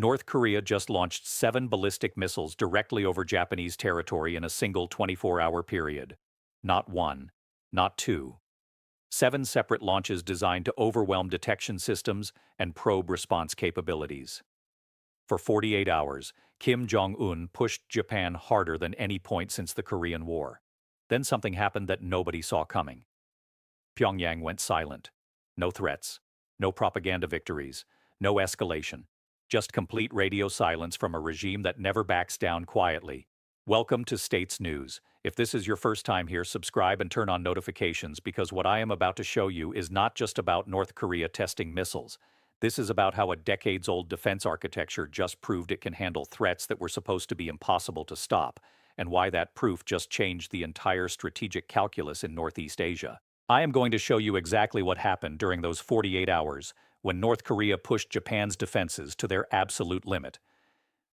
North Korea just launched 7 ballistic missiles directly over Japanese territory in a single 24-hour period. Not one, not two. 7 separate launches designed to overwhelm detection systems and probe response capabilities. For 48 hours, Kim Jong-un pushed Japan harder than any point since the Korean War. Then something happened that nobody saw coming. Pyongyang went silent. No threats, no propaganda victories, no escalation. Just complete radio silence from a regime that never backs down quietly. Welcome to States News. If this is your first time here, subscribe and turn on notifications because what I am about to show you is not just about North Korea testing missiles. This is about how a decades-old defense architecture just proved it can handle threats that were supposed to be impossible to stop, and why that proof just changed the entire strategic calculus in Northeast Asia. I am going to show you exactly what happened during those 48 hours when North Korea pushed Japan's defenses to their absolute limit.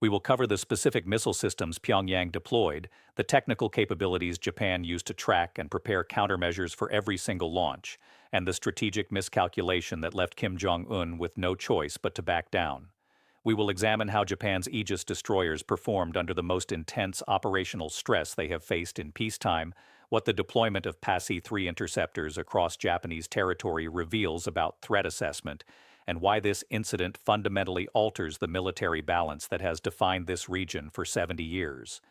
We will cover the specific missile systems Pyongyang deployed, the technical capabilities Japan used to track and prepare countermeasures for every single launch, and the strategic miscalculation that left Kim Jong-un with no choice but to back down. We will examine how Japan's Aegis destroyers performed under the most intense operational stress they have faced in peacetime, what the deployment of PASI-3 interceptors across Japanese territory reveals about threat assessment, and why this incident fundamentally alters the military balance that has defined this region for 70 years.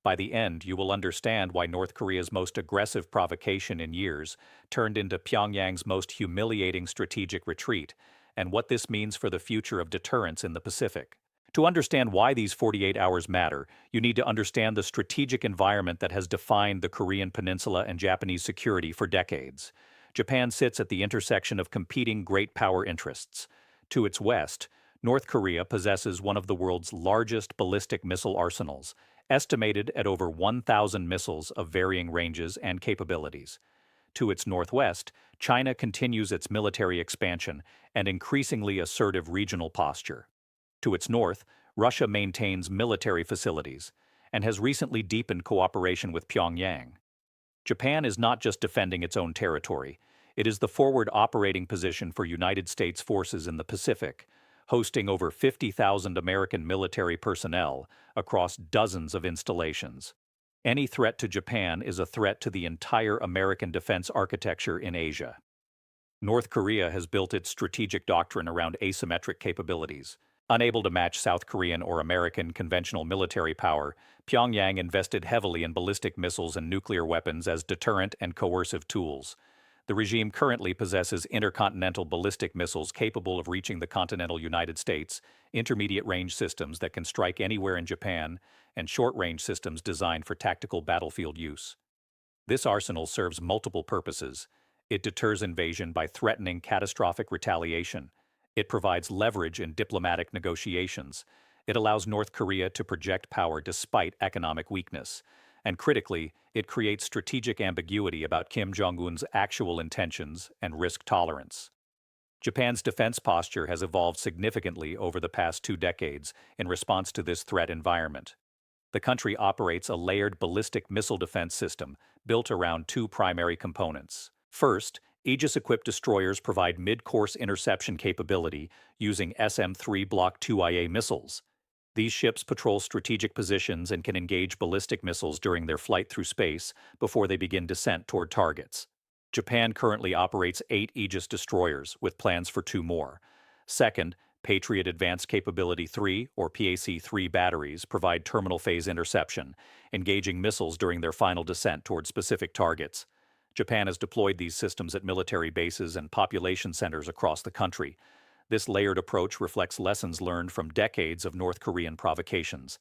By the end, you will understand why North Korea's most aggressive provocation in years turned into Pyongyang's most humiliating strategic retreat, and what this means for the future of deterrence in the Pacific. To understand why these 48 hours matter, you need to understand the strategic environment that has defined the Korean Peninsula and Japanese security for decades. Japan sits at the intersection of competing great power interests. To its west, North Korea possesses one of the world's largest ballistic missile arsenals, estimated at over 1,000 missiles of varying ranges and capabilities. To its northwest, China continues its military expansion and increasingly assertive regional posture. To its north, Russia maintains military facilities and has recently deepened cooperation with Pyongyang. Japan is not just defending its own territory, it is the forward operating position for United States forces in the Pacific, hosting over 50,000 American military personnel across dozens of installations. Any threat to Japan is a threat to the entire American defense architecture in Asia. North Korea has built its strategic doctrine around asymmetric capabilities. Unable to match South Korean or American conventional military power, Pyongyang invested heavily in ballistic missiles and nuclear weapons as deterrent and coercive tools. The regime currently possesses intercontinental ballistic missiles capable of reaching the continental United States, intermediate-range systems that can strike anywhere in Japan, and short-range systems designed for tactical battlefield use. This arsenal serves multiple purposes. It deters invasion by threatening catastrophic retaliation. It provides leverage in diplomatic negotiations. It allows North Korea to project power despite economic weakness. And critically, it creates strategic ambiguity about Kim Jong-un's actual intentions and risk tolerance. Japan's defense posture has evolved significantly over the past 2 decades in response to this threat environment. The country operates a layered ballistic missile defense system built around 2 primary components. First, Aegis-equipped destroyers provide mid-course interception capability using SM-3 Block 2IA missiles. These ships patrol strategic positions and can engage ballistic missiles during their flight through space before they begin descent toward targets. Japan currently operates 8 Aegis destroyers, with plans for 2 more. Second, Patriot Advanced Capability 3, or PAC-3 batteries provide terminal phase interception, engaging missiles during their final descent toward specific targets. Japan has deployed these systems at military bases and population centers across the country. This layered approach reflects lessons learned from decades of North Korean provocations.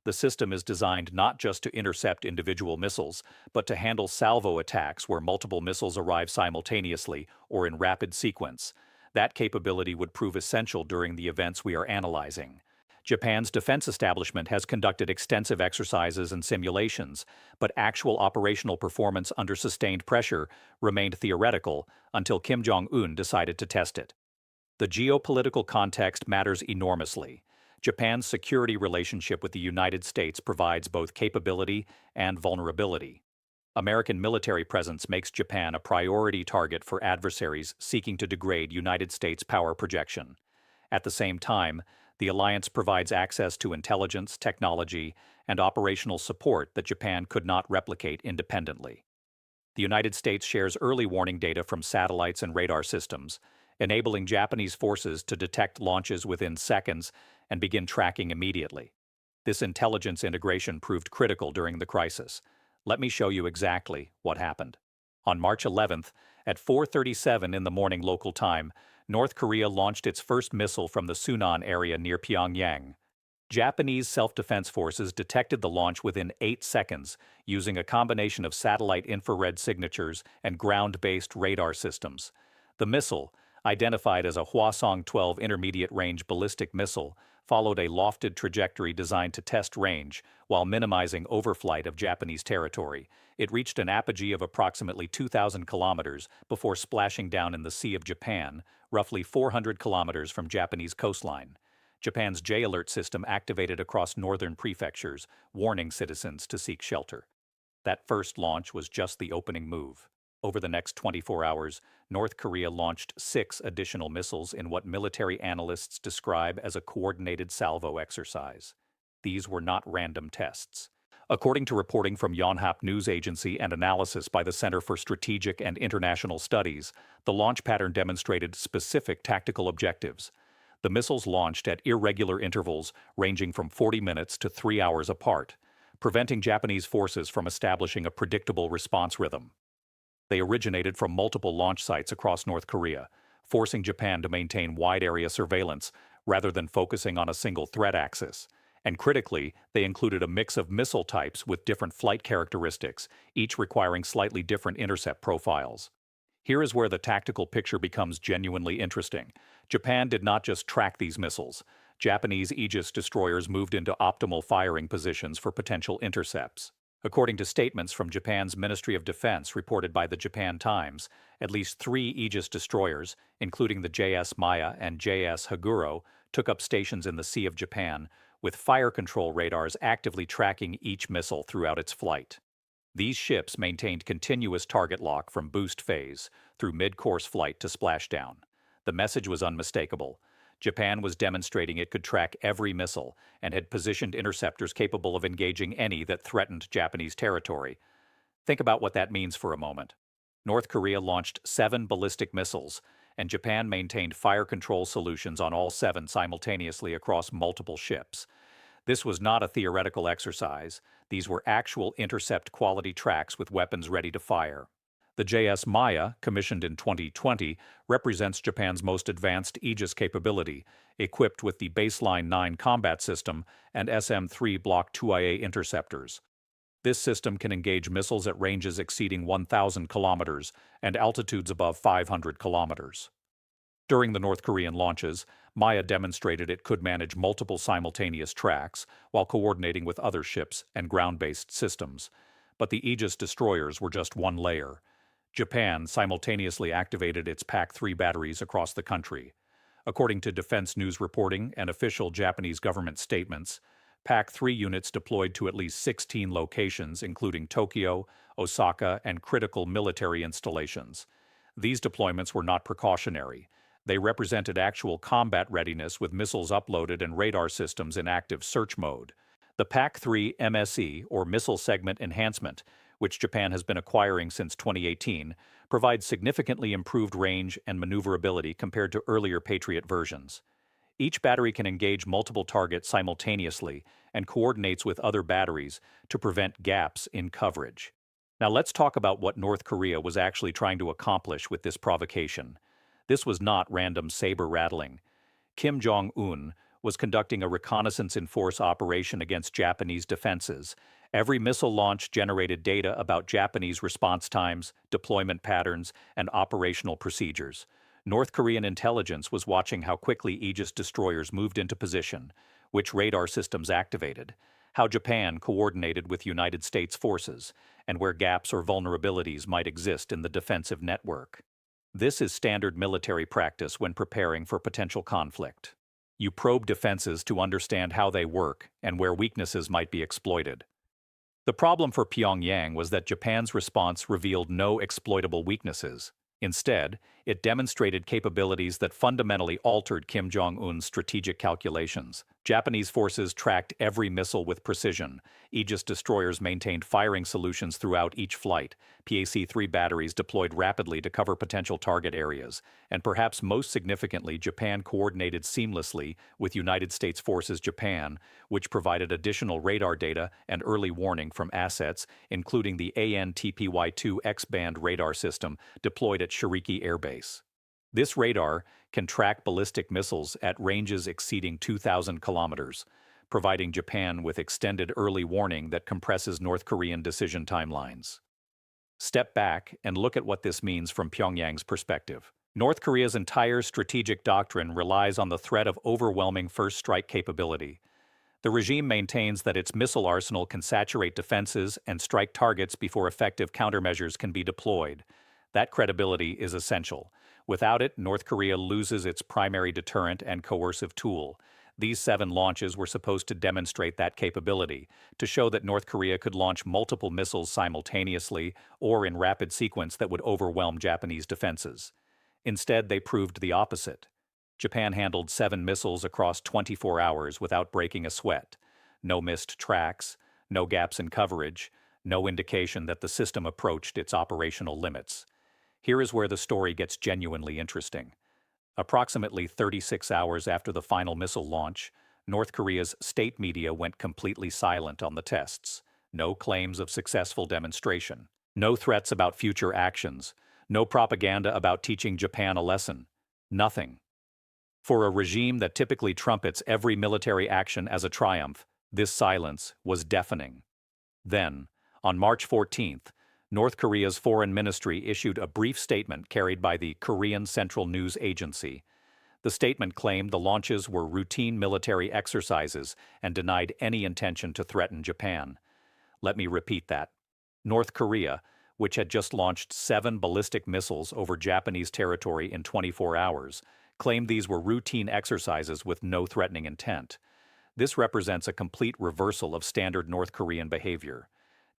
The system is designed not just to intercept individual missiles, but to handle salvo attacks where multiple missiles arrive simultaneously or in rapid sequence. That capability would prove essential during the events we are analyzing. Japan's defense establishment has conducted extensive exercises and simulations, but actual operational performance under sustained pressure remained theoretical until Kim Jong-un decided to test it. The geopolitical context matters enormously. Japan's security relationship with the United States provides both capability and vulnerability. American military presence makes Japan a priority target for adversaries seeking to degrade United States power projection. At the same time, The alliance provides access to intelligence, technology, and operational support that Japan could not replicate independently. The United States shares early warning data from satellites and radar systems, enabling Japanese forces to detect launches within seconds and begin tracking immediately. This intelligence integration proved critical during the crisis. Let me show you exactly what happened. On March 11th, at 4:37 in the morning local time, North Korea launched its first missile from the Sunan area near Pyongyang. Japanese self-defense forces detected the launch within 8 seconds using a combination of satellite infrared signatures and ground-based radar systems. The missile, identified as a Hwasong-12 intermediate-range ballistic missile, followed a lofted trajectory designed to test range while minimizing overflight of Japanese territory. It reached an apogee of approximately 2,000 kilometers before splashing down in the Sea of Japan, roughly 400 kilometers from Japanese coastline. Japan's J-alert system activated across northern prefectures, warning citizens to seek shelter. That first launch was just the opening move. Over the next 24 hours, North Korea launched 6 additional missiles in what military analysts describe as a coordinated salvo exercise. These were not random tests. According to reporting from Yonhap News Agency and analysis by the Center for Strategic and International Studies, the launch pattern demonstrated specific tactical objectives. The missiles launched at irregular intervals ranging from 40 minutes to 3 hours apart, preventing Japanese forces from establishing a predictable response rhythm. They originated from multiple launch sites across North Korea, forcing Japan to maintain wide-area surveillance rather than focusing on a single threat axis. And critically, they included a mix of missile types with different flight characteristics, each requiring slightly different intercept profiles. Here is where the tactical picture becomes genuinely interesting. Japan did not just track these missiles. Japanese Aegis destroyers moved into optimal firing positions for potential intercepts. According to statements from Japan's Ministry of Defense reported by the Japan Times, at least 3 Aegis destroyers, including the JS Maya and JS Haguro, took up stations in the Sea of Japan, with fire control radars actively tracking each missile throughout its flight. These ships maintained continuous target lock from boost phase through mid-course flight to splashdown. The message was unmistakable. Japan was demonstrating it could track every missile and had positioned interceptors capable of engaging any that threatened Japanese territory. Think about what that means for a moment. North Korea launched 7 ballistic missiles, and Japan maintained fire control solutions on all 7 simultaneously across multiple ships. This was not a theoretical exercise. These were actual intercept-quality tracks with weapons ready to fire. The JS Maya, commissioned in 2020, represents Japan's most advanced Aegis capability, equipped with the Baseline 9 combat system and SM-3 Block 2IA interceptors. This system can engage missiles at ranges exceeding 1,000 kilometers and altitudes above 500 kilometers. During the North Korean launches, Maya demonstrated it could manage multiple simultaneous tracks while coordinating with other ships and ground-based systems. But the Aegis destroyers were just one layer. Japan simultaneously activated its PAC-3 batteries across the country. According to Defense News reporting and official Japanese government statements, PAC-3 units deployed to at least 16 locations, including Tokyo, Osaka, and critical military installations. These deployments were not precautionary. They represented actual combat readiness with missiles uploaded and radar systems in active search mode. The PAC-3 MSE, or Missile Segment Enhancement, which Japan has been acquiring since 2018, provides significantly improved range and maneuverability compared to earlier Patriot versions. Each battery can engage multiple targets simultaneously and coordinates with other batteries to prevent gaps in coverage. Now let's talk about what North Korea was actually trying to accomplish with this provocation. This was not random saber-rattling. Kim Jong-un was conducting a reconnaissance-in-force operation against Japanese defenses. Every missile launch generated data about Japanese response times, deployment patterns, and operational procedures. North Korean intelligence was watching how quickly Aegis destroyers moved into position, which radar systems activated, how Japan coordinated with United States forces, and where gaps or vulnerabilities might exist in the defensive network. This is standard military practice when preparing for potential conflict. You probe defenses to understand how they work and where weaknesses might be exploited. The problem for Pyongyang was that Japan's response revealed no exploitable weaknesses. Instead, it demonstrated capabilities that fundamentally altered Kim Jong-un's strategic calculations. Japanese forces tracked every missile with precision. Aegis destroyers maintained firing solutions throughout each flight, PAC-3 batteries deployed rapidly to cover potential target areas, and perhaps most significantly, Japan coordinated seamlessly with United States Forces Japan, which provided additional radar data and early warning from assets, including the AN-TPY-2 X-band radar system deployed at Shiriki Air Base. This radar can track ballistic missiles at ranges exceeding 2,000 kilometers, providing Japan with extended early warning that compresses North Korean decision timelines. Step back and look at what this means from Pyongyang's perspective. North Korea's entire strategic doctrine relies on the threat of overwhelming first strike capability. The regime maintains that its missile arsenal can saturate defenses and strike targets before effective countermeasures can be deployed. That credibility is essential. Without it, North Korea loses its primary deterrent and coercive tool. These 7 launches were supposed to demonstrate that capability, to show that North Korea could launch multiple missiles simultaneously or in rapid sequence that would overwhelm Japanese defenses. Instead, they proved the opposite. Japan handled 7 missiles across 24 hours without breaking a sweat. No missed tracks, no gaps in coverage, no indication that the system approached its operational limits. Here is where the story gets genuinely interesting. Approximately 36 hours after the final missile launch, North Korea's state media went completely silent on the tests. No claims of successful demonstration. No threats about future actions. No propaganda about teaching Japan a lesson. Nothing. For a regime that typically trumpets every military action as a triumph, this silence was deafening. Then, on March 14th, North Korea's foreign ministry issued a brief statement carried by the Korean Central News Agency. The statement claimed the launches were routine military exercises and denied any intention to threaten Japan. Let me repeat that. North Korea, which had just launched 7 ballistic missiles over Japanese territory in 24 hours, claimed these were routine exercises with no threatening intent. This represents a complete reversal of standard North Korean behavior.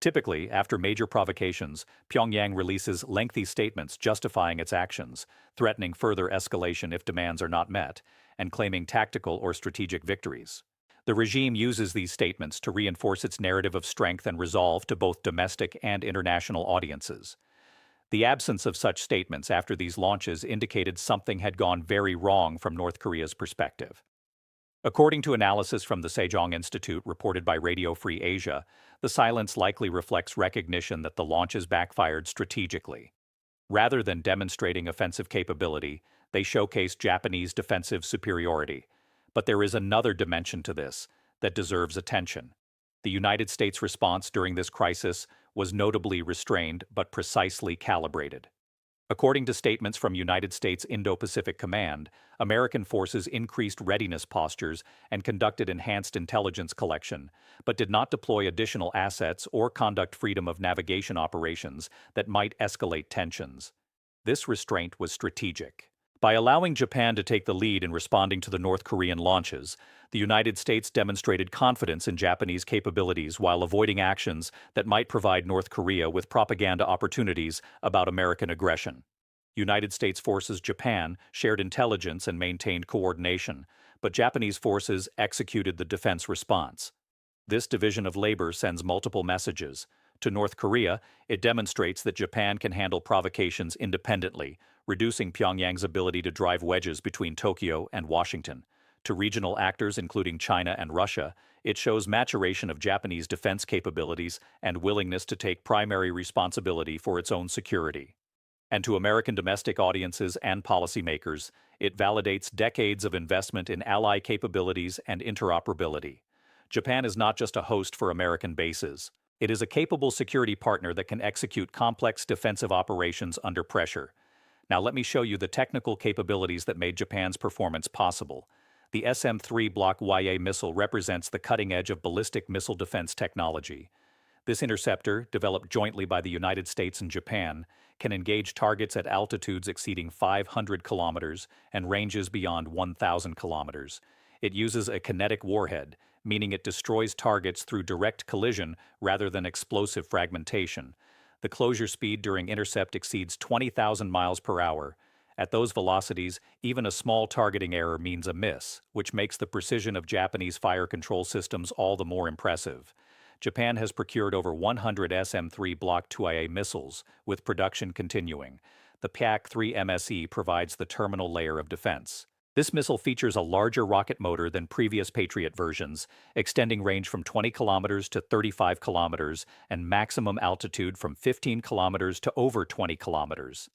Typically, after major provocations, Pyongyang releases lengthy statements justifying its actions, threatening further escalation if demands are not met, and claiming tactical or strategic victories. The regime uses these statements to reinforce its narrative of strength and resolve to both domestic and international audiences. The absence of such statements after these launches indicated something had gone very wrong from North Korea's perspective. According to analysis from the Sejong Institute reported by Radio Free Asia, the silence likely reflects recognition that the launches backfired strategically. Rather than demonstrating offensive capability, they showcase Japanese defensive superiority. But there is another dimension to this that deserves attention. The United States' response during this crisis was notably restrained but precisely calibrated. According to statements from United States Indo-Pacific Command, American forces increased readiness postures and conducted enhanced intelligence collection, but did not deploy additional assets or conduct freedom of navigation operations that might escalate tensions. This restraint was strategic. By allowing Japan to take the lead in responding to the North Korean launches, the United States demonstrated confidence in Japanese capabilities while avoiding actions that might provide North Korea with propaganda opportunities about American aggression. United States Forces Japan shared intelligence and maintained coordination, but Japanese forces executed the defense response. This division of labor sends multiple messages. To North Korea, it demonstrates that Japan can handle provocations independently, reducing Pyongyang's ability to drive wedges between Tokyo and Washington. To regional actors including China and Russia, it shows maturation of Japanese defense capabilities and willingness to take primary responsibility for its own security. And to American domestic audiences and policymakers, it validates decades of investment in ally capabilities and interoperability. Japan is not just a host for American bases. It is a capable security partner that can execute complex defensive operations under pressure. Now let me show you the technical capabilities that made Japan's performance possible. The SM-3 Block YA missile represents the cutting edge of ballistic missile defense technology. This interceptor, developed jointly by the United States and Japan, can engage targets at altitudes exceeding 500 kilometers and ranges beyond 1,000 kilometers. It uses a kinetic warhead, meaning it destroys targets through direct collision rather than explosive fragmentation. The closure speed during intercept exceeds 20,000 miles per hour, At those velocities, even a small targeting error means a miss, which makes the precision of Japanese fire control systems all the more impressive. Japan has procured over 100 SM-3 Block 2IA missiles, with production continuing. The PAC-3 MSE provides the terminal layer of defense. This missile features a larger rocket motor than previous Patriot versions, extending range from 20 kilometers to 35 kilometers and maximum altitude from 15 kilometers to over 20 kilometers.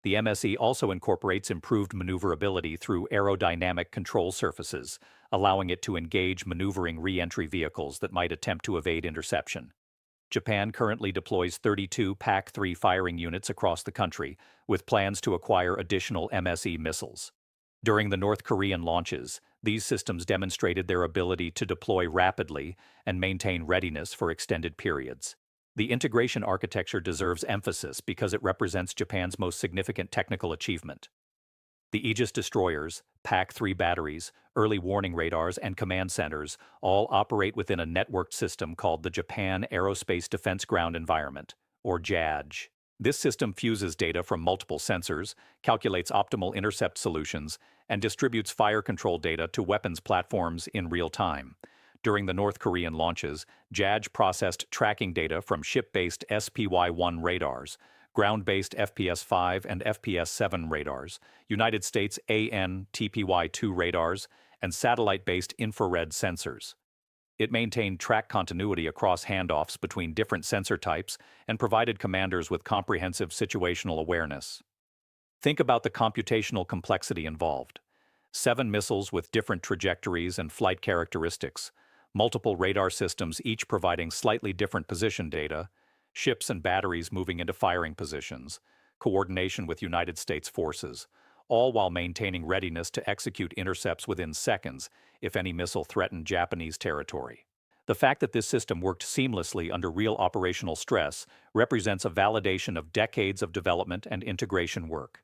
The MSE also incorporates improved maneuverability through aerodynamic control surfaces, allowing it to engage maneuvering re-entry vehicles that might attempt to evade interception. Japan currently deploys 32 PAC-3 firing units across the country, with plans to acquire additional MSE missiles. During the North Korean launches, these systems demonstrated their ability to deploy rapidly and maintain readiness for extended periods. The integration architecture deserves emphasis because it represents Japan's most significant technical achievement. The Aegis destroyers, PAC-3 batteries, early warning radars, and command centers all operate within a networked system called the Japan Aerospace Defense Ground Environment, or JADG. This system fuses data from multiple sensors, calculates optimal intercept solutions, and distributes fire control data to weapons platforms in real time. During the North Korean launches, JADG processed tracking data from ship-based SPY-1 radars, ground-based FPS-5 and FPS-7 radars, United States AN/TPY-2 radars, and satellite-based infrared sensors. It maintained track continuity across handoffs between different sensor types and provided commanders with comprehensive situational awareness. Think about the computational complexity involved. 7 missiles with different trajectories and flight characteristics, multiple radar systems each providing slightly different position data, ships and batteries moving into firing positions, coordination with United States forces, all while maintaining readiness to execute intercepts within seconds if any missile threatened Japanese territory. The fact that this system worked seamlessly under real operational stress represents a validation of decades of development and integration work.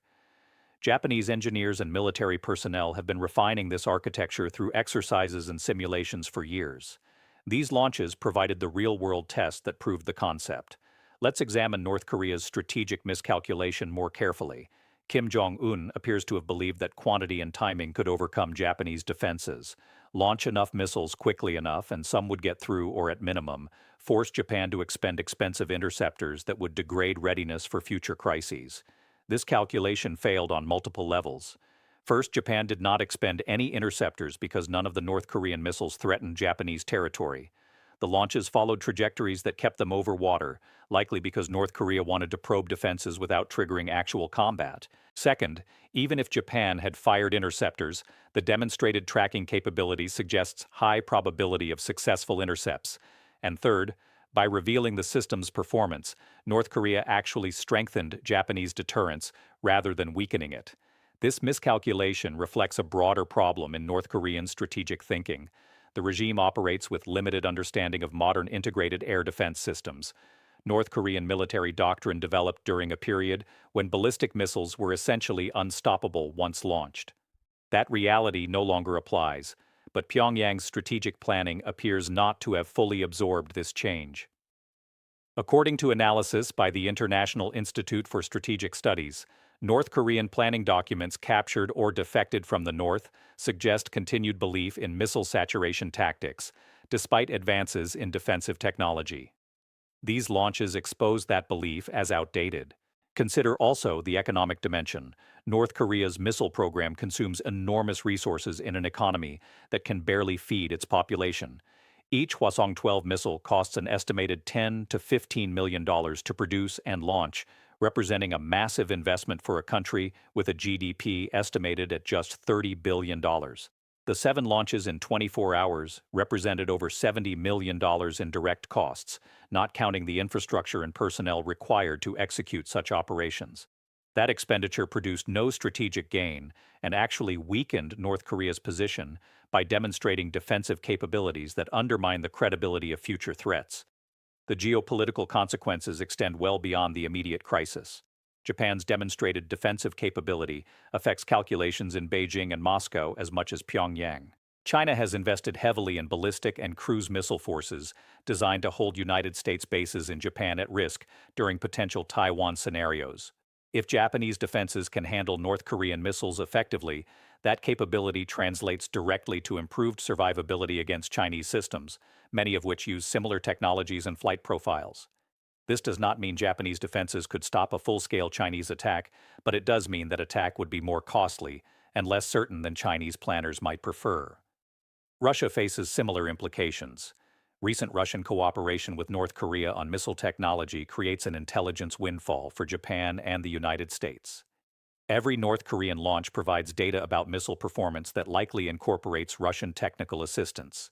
Japanese engineers and military personnel have been refining this architecture through exercises and simulations for years. These launches provided the real-world test that proved the concept. Let's examine North Korea's strategic miscalculation more carefully. Kim Jong-un appears to have believed that quantity and timing could overcome Japanese defenses. Launch enough missiles quickly enough, and some would get through or at minimum, force Japan to expend expensive interceptors that would degrade readiness for future crises. This calculation failed on multiple levels. First, Japan did not expend any interceptors because none of the North Korean missiles threatened Japanese territory. The launches followed trajectories that kept them over water, likely because North Korea wanted to probe defenses without triggering actual combat. Second, even if Japan had fired interceptors, the demonstrated tracking capability suggests high probability of successful intercepts. And third, by revealing the system's performance, North Korea actually strengthened Japanese deterrence rather than weakening it. This miscalculation reflects a broader problem in North Korean strategic thinking. The regime operates with limited understanding of modern integrated air defense systems. North Korean military doctrine developed during a period when ballistic missiles were essentially unstoppable once launched. That reality no longer applies, but Pyongyang's strategic planning appears not to have fully absorbed this change. According to analysis by the International Institute for Strategic Studies, North Korean planning documents captured or defected from the North suggest continued belief in missile saturation tactics, despite advances in defensive technology. These launches expose that belief as outdated. Consider also the economic dimension. North Korea's missile program consumes enormous resources in an economy that can barely feed its population. Each Hwasong-12 missile costs an estimated $10 to $15 million to produce and launch, representing a massive investment for a country with a GDP estimated at just $30 billion. The 7 launches in 24 hours represented over $70 million in direct costs, not counting the infrastructure and personnel required to execute such operations. That expenditure produced no strategic gain and actually weakened North Korea's position by demonstrating defensive capabilities that undermine the credibility of future threats. The geopolitical consequences extend well beyond the immediate crisis. Japan's demonstrated defensive capability affects calculations in Beijing and Moscow as much as Pyongyang. China has invested heavily in ballistic and cruise missile forces designed to hold United States bases in Japan at risk during potential Taiwan scenarios. If Japanese defenses can handle North Korean missiles effectively, that capability translates directly to improved survivability against Chinese systems, many of which use similar technologies and flight profiles. This does not mean Japanese defenses could stop a full-scale Chinese attack, but it does mean that attack would be more costly and less certain than Chinese planners might prefer. Russia faces similar implications. Recent Russian cooperation with North Korea on missile technology creates an intelligence windfall for Japan and the United States. Every North Korean launch provides data about missile performance that likely incorporates Russian technical assistance.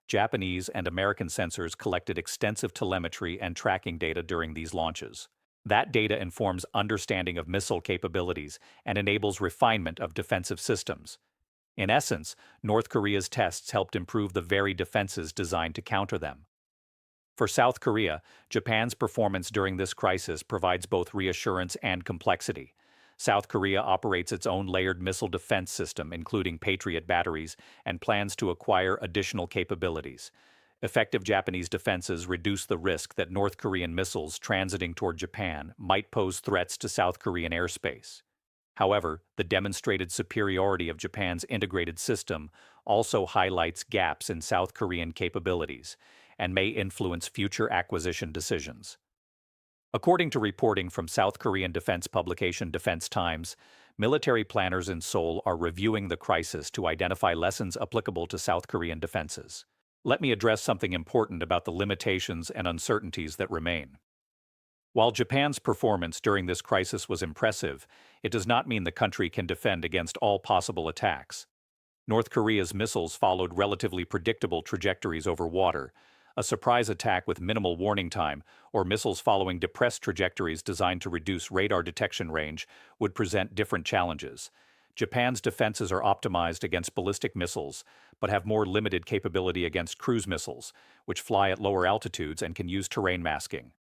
Japanese and American sensors collected extensive telemetry and tracking data during these launches. That data informs understanding of missile capabilities and enables refinement of defensive systems. In essence, North Korea's tests helped improve the very defenses designed to counter them. For South Korea, Japan's performance during this crisis provides both reassurance and complexity. South Korea operates its own layered missile defense system, including Patriot batteries, and plans to acquire additional capabilities. Effective Japanese defenses reduce the risk that North Korean missiles transiting toward Japan might pose threats to South Korean airspace. However, the demonstrated superiority of Japan's integrated system also highlights gaps in South Korean capabilities and may influence future acquisition decisions. According to reporting from South Korean defense publication Defense Times, military planners in Seoul are reviewing the crisis to identify lessons applicable to South Korean defenses. Let me address something important about the limitations and uncertainties that remain. While Japan's performance during this crisis was impressive, it does not mean the country can defend against all possible attacks. North Korea's missiles followed relatively predictable trajectories over water. A surprise attack with minimal warning time, or missiles following depressed trajectories designed to reduce radar detection range, would present different challenges. Japan's defenses are optimized against ballistic missiles, but have more limited capability against cruise missiles, which fly at lower altitudes and can use terrain masking.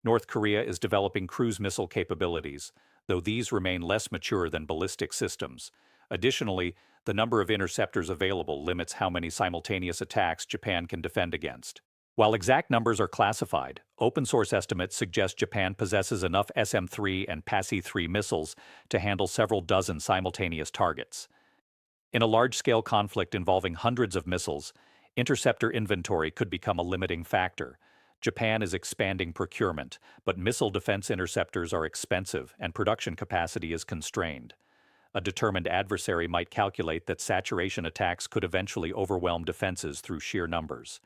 North Korea is developing cruise missile capabilities, though these remain less mature than ballistic systems. Additionally, the number of interceptors available limits how many simultaneous attacks Japan can defend against. While exact numbers are classified, open-source estimates suggest Japan possesses enough SM-3 and PASI-3 missiles to handle several dozen simultaneous targets. In a large-scale conflict involving hundreds of missiles, interceptor inventory could become a limiting factor. Japan is expanding procurement, but missile defense interceptors are expensive and production capacity is constrained. A determined adversary might calculate that saturation attacks could eventually overwhelm defenses through sheer numbers.